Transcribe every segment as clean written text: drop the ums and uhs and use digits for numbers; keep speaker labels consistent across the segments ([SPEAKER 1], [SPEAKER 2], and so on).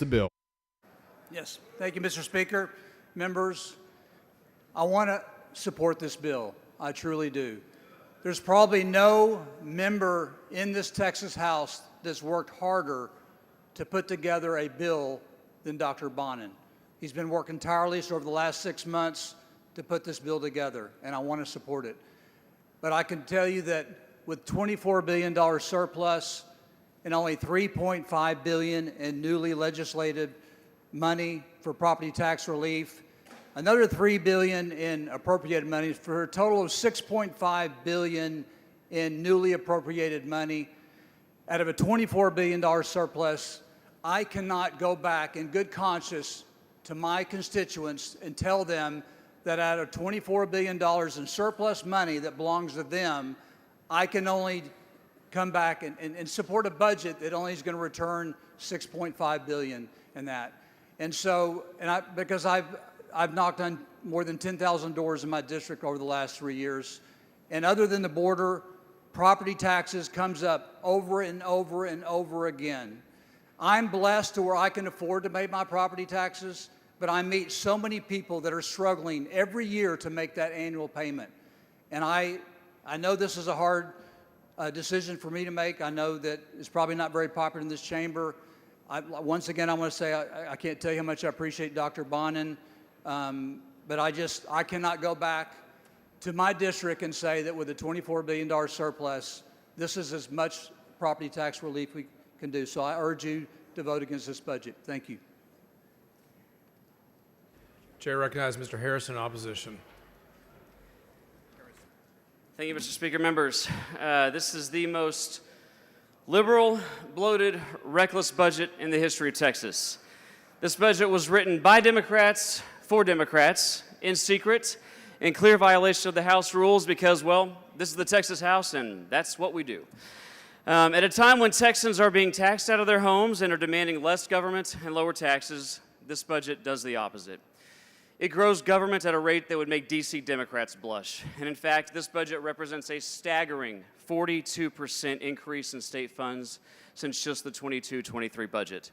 [SPEAKER 1] the bill.
[SPEAKER 2] Yes, thank you, Mr. Speaker. Members, I want to support this bill. I truly do. There's probably no member in this Texas House that's worked harder to put together a bill than Dr. Bonnen. He's been working tirelessly over the last 6 months to put this bill together, and I want to support it. But I can tell you that with $24 billion surplus and only $3.5 billion in newly legislated money for property tax relief, another $3 billion in appropriated money, for a total of $6.5 billion in newly appropriated money, out of a $24 billion surplus, I cannot go back in good conscience to my constituents and tell them that out of $24 billion in surplus money that belongs to them, I can only come back and support a budget that only is going to return $6.5 billion in that. And so, because I've knocked on more than 10,000 doors in my district over the last 3 years, and other than the border, property taxes comes up over and over and over again. I'm blessed to where I can afford to pay my property taxes, but I meet so many people that are struggling every year to make that annual payment. And I know this is a hard decision for me to make. I know that it's probably not very popular in this chamber. Once again, I want to say I can't tell you how much I appreciate Dr. Bonnen, but I cannot go back to my district and say that with a $24 billion surplus, this is as much property tax relief we can do. So I urge you to vote against this budget. Thank you.
[SPEAKER 3] Chair recognizes Mr. Harrison in opposition.
[SPEAKER 4] Thank you, Mr. Speaker. Members, this is the most liberal, bloated, reckless budget in the history of Texas. This budget was written by Democrats for Democrats in secret, in clear violation of the House rules because, well, this is the Texas House and that's what we do. At a time when Texans are being taxed out of their homes and are demanding less government and lower taxes, this budget does the opposite. It grows government at a rate that would make D.C. Democrats blush. And in fact, this budget represents a staggering 42% increase in state funds since just the 22-23 budget.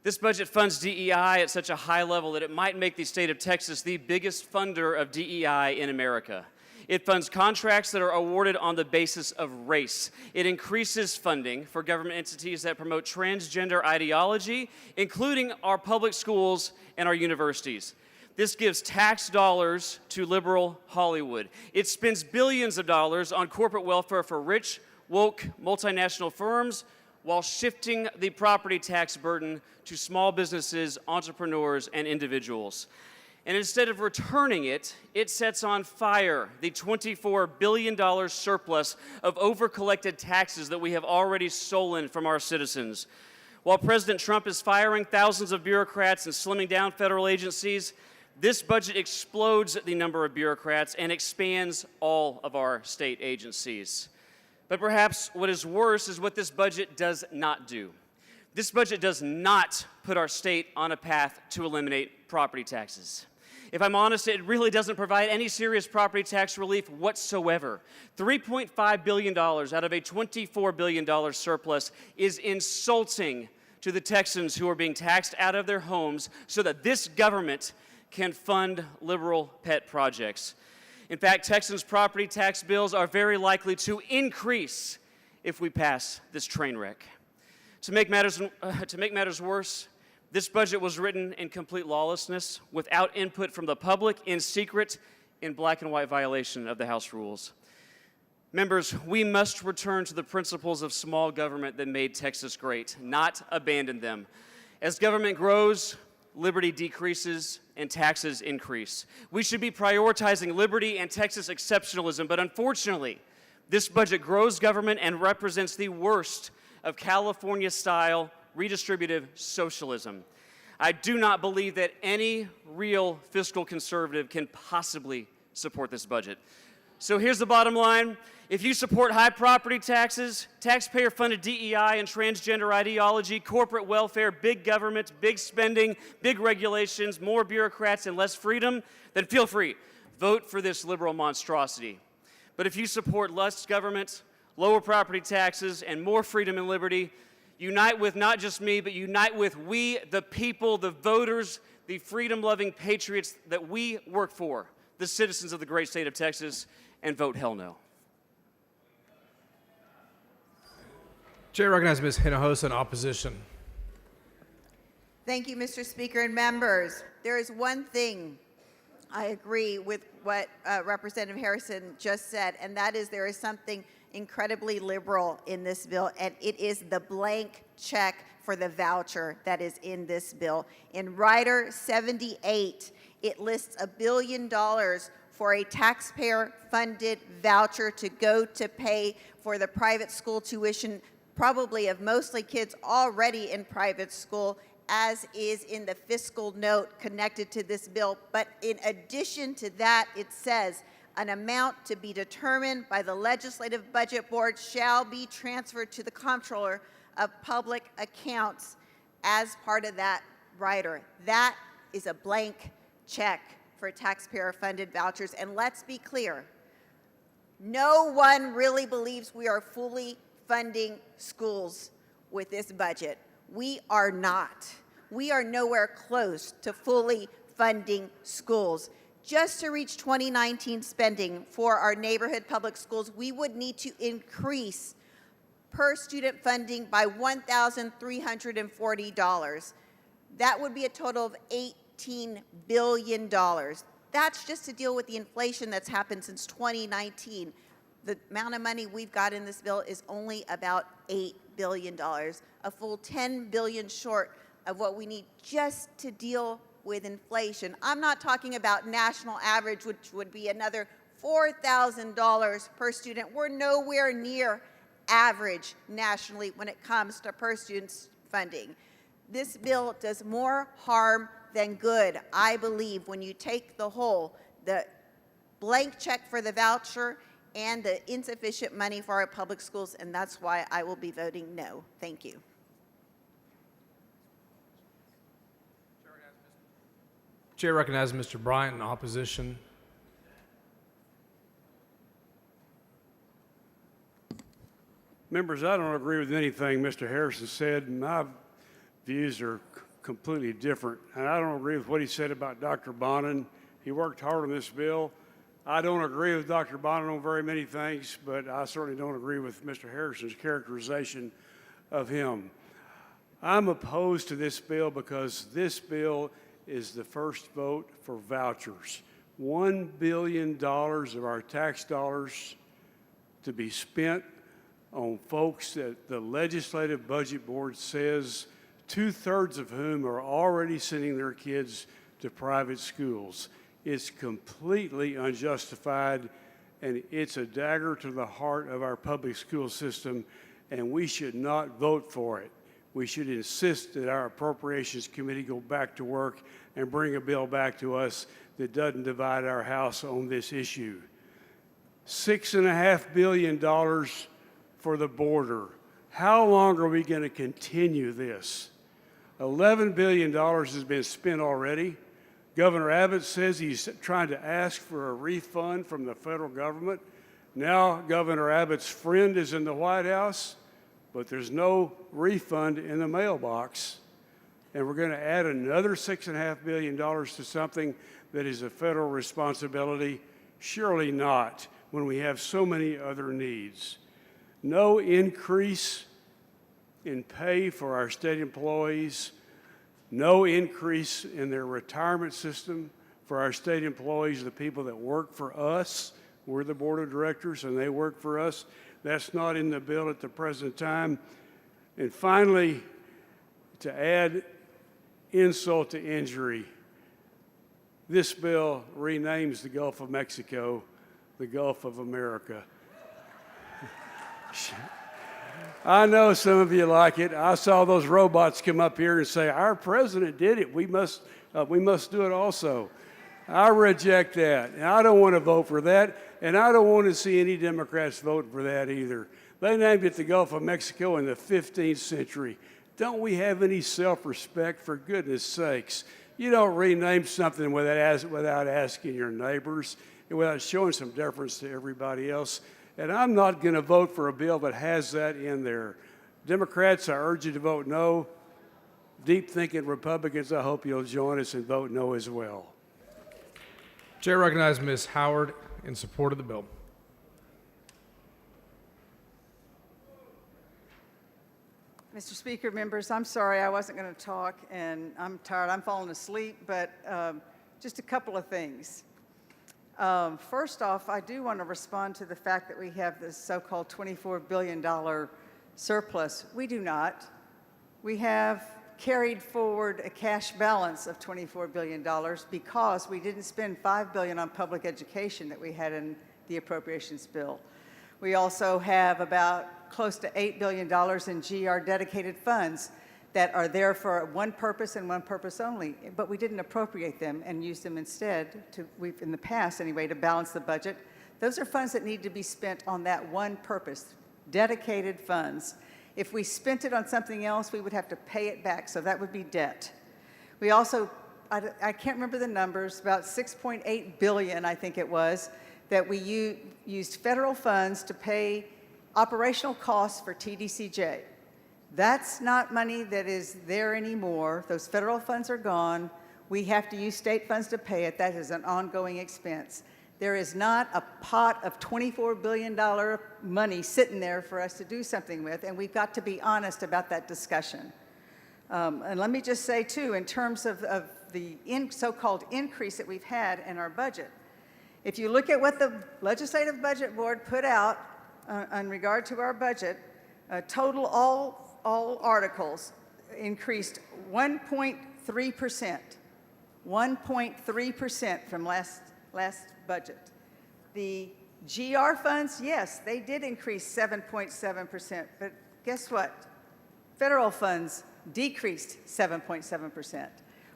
[SPEAKER 4] This budget funds DEI at such a high level that it might make the state of Texas the biggest funder of DEI in America. It funds contracts that are awarded on the basis of race. It increases funding for government entities that promote transgender ideology, including our public schools and our universities. This gives tax dollars to liberal Hollywood. It spends billions of dollars on corporate welfare for rich, woke, multinational firms while shifting the property tax burden to small businesses, entrepreneurs, and individuals. And instead of returning it, it sets on fire the $24 billion surplus of over-collected taxes that we have already stolen from our citizens. While President Trump is firing thousands of bureaucrats and slimming down federal agencies, this budget explodes the number of bureaucrats and expands all of our state agencies. But perhaps what is worse is what this budget does not do. This budget does not put our state on a path to eliminate property taxes. If I'm honest, it really doesn't provide any serious property tax relief whatsoever. $3.5 billion out of a $24 billion surplus is insulting to the Texans who are being taxed out of their homes so that this government can fund liberal pet projects. In fact, Texans' property tax bills are very likely to increase if we pass this train wreck. To make matters worse, this budget was written in complete lawlessness, without input from the public, in secret, in black and white violation of the House rules. Members, we must return to the principles of small government that made Texas great, not abandon them. As government grows, liberty decreases and taxes increase. We should be prioritizing liberty and Texas exceptionalism, but unfortunately, this budget grows government and represents the worst of California-style redistributive socialism. I do not believe that any real fiscal conservative can possibly support this budget. So here's the bottom line. If you support high property taxes, taxpayer-funded DEI and transgender ideology, corporate welfare, big government, big spending, big regulations, more bureaucrats, and less freedom, then feel free. Vote for this liberal monstrosity. But if you support less government, lower property taxes, and more freedom and liberty, Unite with not just me, but unite with we, the people, the voters, the freedom-loving patriots that we work for, the citizens of the great state of Texas, and vote hell no.
[SPEAKER 3] Chair recognizes Ms. Hinojosa in opposition.
[SPEAKER 1] Thank you, Mr. Speaker and members. There is one thing I agree with what Representative Harrison just said, and that is there is something incredibly liberal in this bill, and it is the blank check for the voucher that is in this bill. In Rider 78, it lists $1 billion for a taxpayer-funded voucher to go to pay for the private school tuition, probably of mostly kids already in private school, as is in the fiscal note connected to this bill. But in addition to that, it says an amount to be determined by the Legislative Budget Board shall be transferred to the Comptroller of Public Accounts as part of that rider. That is a blank check for taxpayer-funded vouchers. And let's be clear, no one really believes we are fully funding schools with this budget. We are not. We are nowhere close to fully funding schools. Just to reach 2019 spending for our neighborhood public schools, we would need to increase per student funding by $1,340. That would be a total of $18 billion. That's just to deal with the inflation that's happened since 2019. The amount of money we've got in this bill is only about $8 billion, a full $10 billion short of what we need just to deal with inflation. I'm not talking about national average, which would be another $4,000 per student. We're nowhere near average nationally when it comes to per student funding. This bill does more harm than good, I believe, when you take the whole, the blank check for the voucher and the insufficient money for our public schools, and that's why I will be voting no. Thank you.
[SPEAKER 3] Chair recognizes Mr. Bryant in opposition.
[SPEAKER 5] Members, I don't agree with anything Mr. Harrison said. My views are completely different. And I don't agree with what he said about Dr. Bonin. He worked hard on this bill. I don't agree with Dr. Bonin on very many things, but I certainly don't agree with Mr. Harrison's characterization of him. I'm opposed to this bill because this bill is the first vote for vouchers. $1 billion of our tax dollars to be spent on folks that the Legislative Budget Board says 2/3 of whom are already sending their kids to private schools. It's completely unjustified, and it's a dagger to the heart of our public school system, and we should not vote for it. We should insist that our Appropriations Committee go back to work and bring a bill back to us that doesn't divide our House on this issue. $6.5 billion for the border. How long are we going to continue this? $11 billion has been spent already. Governor Abbott says he's trying to ask for a refund from the federal government. Now Governor Abbott's friend is in the White House, but there's no refund in the mailbox. And we're going to add another $6.5 billion to something that is a federal responsibility? Surely not, when we have so many other needs. No increase in pay for our state employees, no increase in their retirement system for our state employees, the people that work for us. We're the board of directors and they work for us. That's not in the bill at the present time. And finally, to add insult to injury, this bill renames the Gulf of Mexico the Gulf of America. I know some of you like it. I saw those robots come up here and say, our president did it. We must do it also. I reject that, and I don't want to vote for that, and I don't want to see any Democrats vote for that either. They named it the Gulf of Mexico in the 15th century. Don't we have any self-respect, for goodness sakes? You don't rename something without asking your neighbors and without showing some deference to everybody else. And I'm not going to vote for a bill that has that in there. Democrats, I urge you to vote no. Deep-thinking Republicans, I hope you'll join us and vote no as well.
[SPEAKER 3] Chair recognizes Ms. Howard in support of the bill.
[SPEAKER 6] Mr. Speaker, members, I'm sorry I wasn't going to talk, and I'm tired. I'm falling asleep, but just a couple of things. First off, I do want to respond to the fact that we have this so-called $24 billion surplus. We do not. We have carried forward a cash balance of $24 billion because we didn't spend $5 billion on public education that we had in the appropriations bill. We also have about close to $8 billion in GR dedicated funds that are there for one purpose and one purpose only, but we didn't appropriate them and use them instead, in the past anyway, to balance the budget. Those are funds that need to be spent on that one purpose, dedicated funds. If we spent it on something else, we would have to pay it back, so that would be debt. We also, I can't remember the numbers, about $6.8 billion, I think it was, that we used federal funds to pay operational costs for TDCJ. That's not money that is there anymore. Those federal funds are gone. We have to use state funds to pay it. That is an ongoing expense. There is not a pot of $24 billion money sitting there for us to do something with, and we've got to be honest about that discussion. And let me just say, too, in terms of the so-called increase that we've had in our budget, if you look at what the Legislative Budget Board put out in regard to our budget, total all articles increased 1.3%, 1.3% from last budget. The GR funds, yes, they did increase 7.7%, but guess what? Federal funds decreased 7.7%.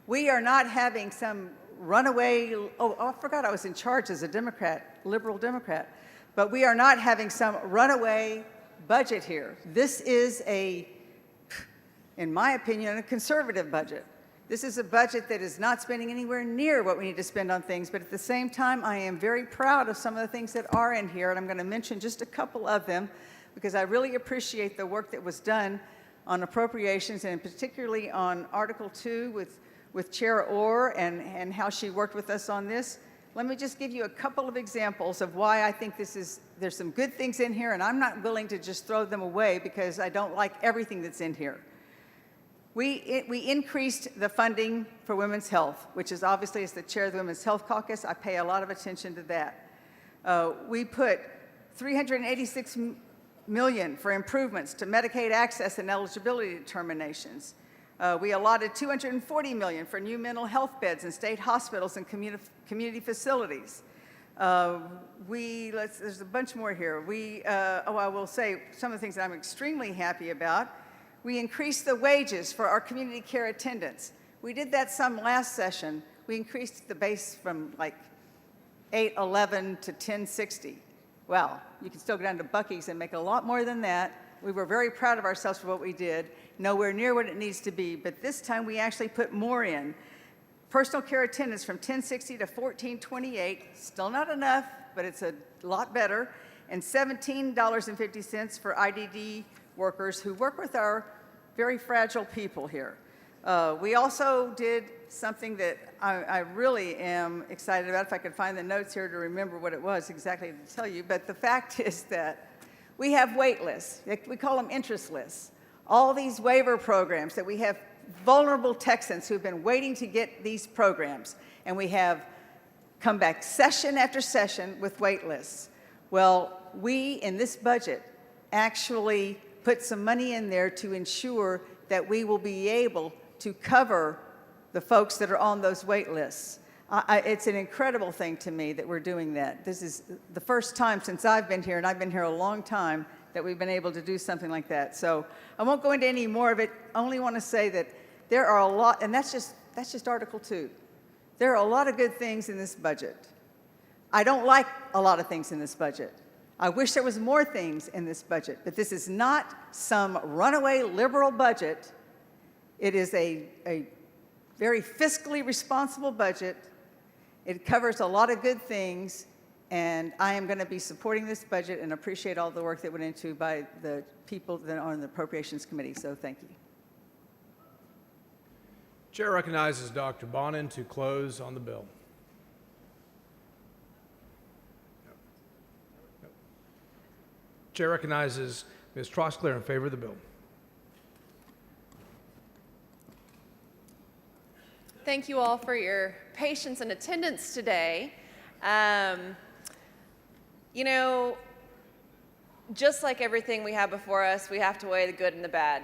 [SPEAKER 6] We are not having some runaway, I forgot I was in charge as a Democrat, liberal Democrat, but we are not having some runaway budget here. This is in my opinion, a conservative budget. This is a budget that is not spending anywhere near what we need to spend on things, but at the same time, I am very proud of some of the things that are in here, and I'm going to mention just a couple of them because I really appreciate the work that was done on appropriations, and particularly on Article 2 with Chair Orr and how she worked with us on this. Let me just give you a couple of examples of why I think there's some good things in here, and I'm not willing to just throw them away because I don't like everything that's in here. We increased the funding for women's health, which is obviously, as the chair of the Women's Health Caucus, I pay a lot of attention to that. We put $386 million for improvements to Medicaid access and eligibility determinations. We allotted $240 million for new mental health beds in state hospitals and community facilities. There's a bunch more here. I will say some of the things that I'm extremely happy about. We increased the wages for our community care attendants. We did that some last session. We increased the base from like $811 to $1060. Well, you can still go down to Buc-ee's and make a lot more than that. We were very proud of ourselves for what we did. Nowhere near what it needs to be, but this time we actually put more in. Personal care attendants from $1060 to $1428, still not enough, but it's a lot better, and $17.50 for IDD workers who work with our very fragile people here. We also did something that I really am excited about, if I could find the notes here to remember what it was exactly to tell you, but the fact is that we have wait lists. We call them interest lists. All these waiver programs that we have vulnerable Texans who've been waiting to get these programs, and we have come back session after session with wait lists. Well, we, in this budget, actually put some money in there to ensure that we will be able to cover the folks that are on those wait lists. It's an incredible thing to me that we're doing that. This is the first time since I've been here, and I've been here a long time, that we've been able to do something like that. So I won't go into any more of it. I only want to say that there are a lot, and that's just Article 2. There are a lot of good things in this budget. I don't like a lot of things in this budget. I wish there was more things in this budget, but this is not some runaway liberal budget. It is a very fiscally responsible budget. It covers a lot of good things, And I am going to be supporting this budget and appreciate all the work that went into by the people that are on the Appropriations Committee, so thank you.
[SPEAKER 3] Chair recognizes Dr. Bonin to close on the bill. Chair recognizes Ms. Trosclair in favor of the bill.
[SPEAKER 7] Thank you all for your patience and attendance today. You know, just like everything we have before us, we have to weigh the good and the bad.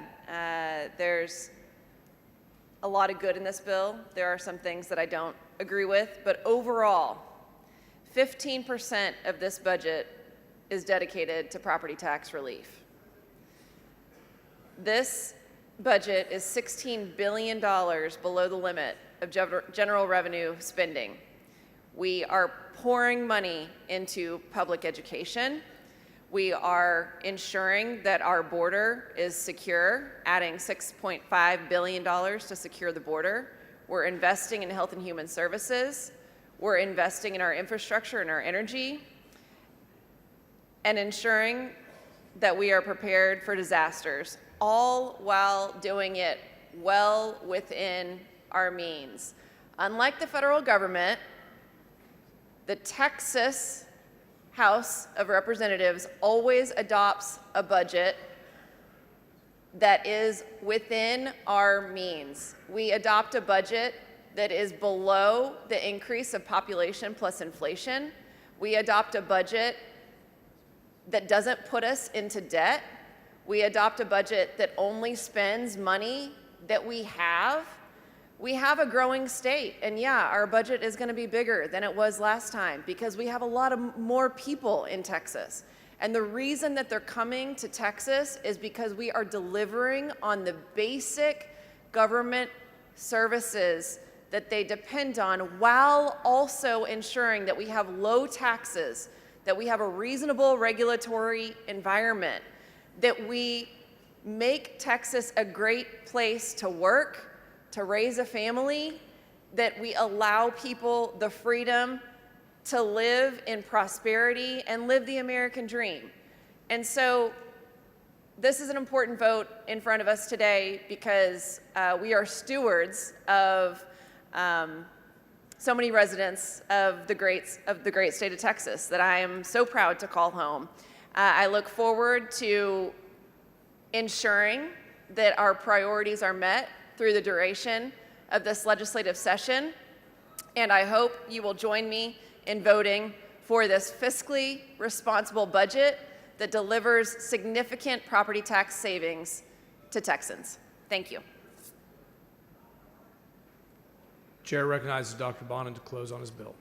[SPEAKER 7] There's a lot of good in this bill. There are some things that I don't agree with, but overall, 15% of this budget is dedicated to property tax relief. This budget is $16 billion below the limit of general revenue spending. We are pouring money into public education. We are ensuring that our border is secure, adding $6.5 billion to secure the border. We're investing in health and human services. We're investing in our infrastructure and our energy, and ensuring that we are prepared for disasters, all while doing it well within our means. Unlike the federal government, the Texas House of Representatives always adopts a budget that is within our means. We adopt a budget that is below the increase of population plus inflation. We adopt a budget that doesn't put us into debt. We adopt a budget that only spends money that we have. We have a growing state, and yeah, our budget is going to be bigger than it was last time because we have a lot of more people in Texas. And the reason that they're coming to Texas is because we are delivering on the basic government services that they depend on, while also ensuring that we have low taxes, that we have a reasonable regulatory environment, that we make Texas a great place to work, to raise a family, that we allow people the freedom to live in prosperity and live the American dream. And so this is an important vote in front of us today because we are stewards of so many residents of the great state of Texas that I am so proud to call home. I look forward to ensuring that our priorities are met through the duration of this legislative session, and I hope you will join me in voting for this fiscally responsible budget that delivers significant property tax savings to Texans. Thank you.
[SPEAKER 3] Chair recognizes Dr. Bonin to close on his bill.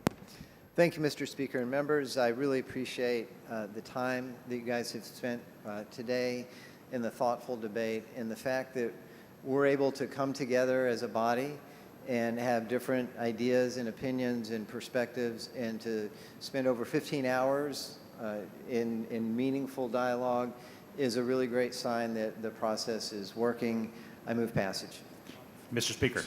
[SPEAKER 8] Thank you, Mr. Speaker and members. I really appreciate the time that you guys have spent today in the thoughtful debate, and the fact that we're able to come together as a body and have different ideas and opinions and perspectives, and to spend over 15 hours in meaningful dialogue is a really great sign that the process is working. I move passage.
[SPEAKER 9] Mr. Speaker.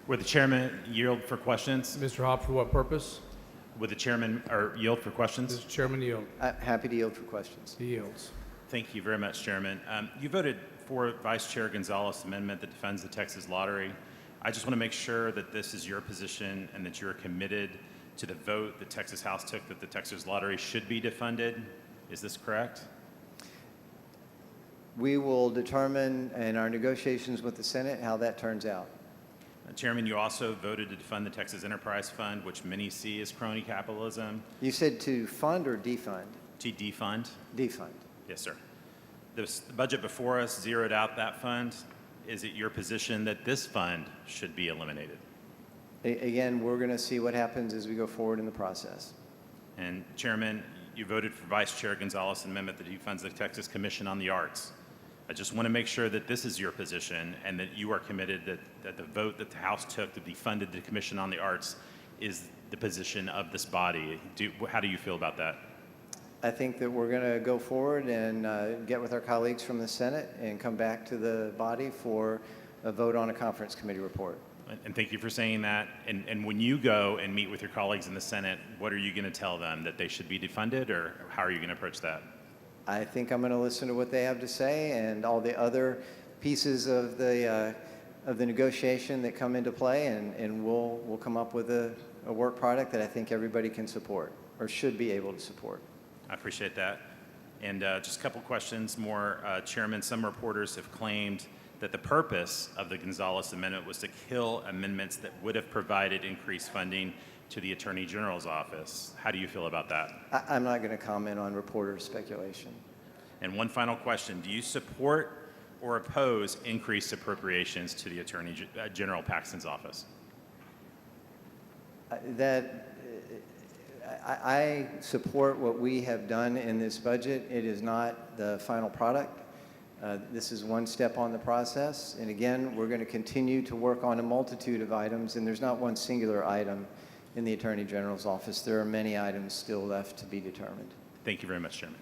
[SPEAKER 9] Would the chairman yield for questions?
[SPEAKER 3] Mr. Hopp, for what purpose?
[SPEAKER 9] Would the chairman yield for questions?
[SPEAKER 3] Mr. Chairman, yield.
[SPEAKER 8] Happy to yield for questions.
[SPEAKER 3] He yields.
[SPEAKER 9] Thank you very much, Chairman. You voted for Vice Chair Gonzalez's amendment that defends the Texas lottery. I just want to make sure that this is your position and that you're committed to the vote the Texas House took that the Texas lottery should be defunded. Is this correct?
[SPEAKER 8] We will determine in our negotiations with the Senate how that turns out.
[SPEAKER 9] Chairman, you also voted to defund the Texas Enterprise Fund, which many see as crony capitalism.
[SPEAKER 8] You said to fund or defund?
[SPEAKER 9] To defund?
[SPEAKER 8] Defund.
[SPEAKER 9] Yes, sir. The budget before us zeroed out that fund. Is it your position that this fund should be eliminated?
[SPEAKER 8] Again, we're going to see what happens as we go forward in the process.
[SPEAKER 9] And Chairman, you voted for Vice Chair Gonzalez's amendment that defunds the Texas Commission on the Arts. I just want to make sure that this is your position and that you are committed that the vote that the House took to defund the Commission on the Arts is the position of this body. How do you feel about that?
[SPEAKER 8] I think that we're going to go forward and get with our colleagues from the Senate and come back to the body for vote on a conference committee report.
[SPEAKER 9] And thank you for saying that. And when you go and meet with your colleagues in the Senate, what are you going to tell them? That they should be defunded, or how are you going to approach that?
[SPEAKER 8] I think I'm going to listen to what they have to say and all the other pieces of the negotiation that come into play, and we'll come up with a work product that I think everybody can support or should be able to support.
[SPEAKER 9] I appreciate that. And just a couple questions more. Chairman, some reporters have claimed that the purpose of the Gonzalez Amendment was to kill amendments that would have provided increased funding to the Attorney General's office. How do you feel about that?
[SPEAKER 8] I'm not going to comment on reporter speculation.
[SPEAKER 9] And one final question. Do you support or oppose increased appropriations to the Attorney General Paxton's office?
[SPEAKER 8] I support what we have done in this budget. It is not the final product. This is one step on the process. And again, we're going to continue to work on a multitude of items, and there's not one singular item in the Attorney General's office. There are many items still left to be determined.
[SPEAKER 9] Thank you very much, Chairman.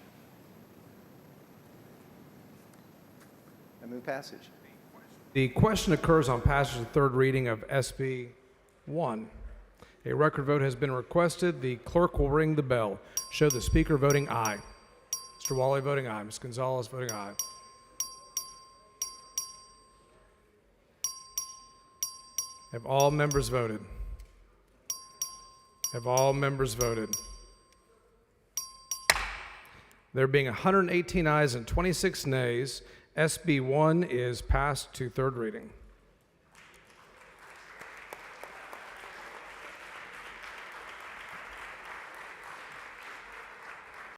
[SPEAKER 8] I move passage.
[SPEAKER 3] The question occurs on passage of third reading of SB 1. A record vote has been requested. The clerk will ring the bell. Show the speaker voting aye. Mr. Wally voting aye. Ms. Gonzalez voting aye. Have all members voted? Have all members voted? There being 118 ayes and 26 nays, SB 1 is passed to third reading.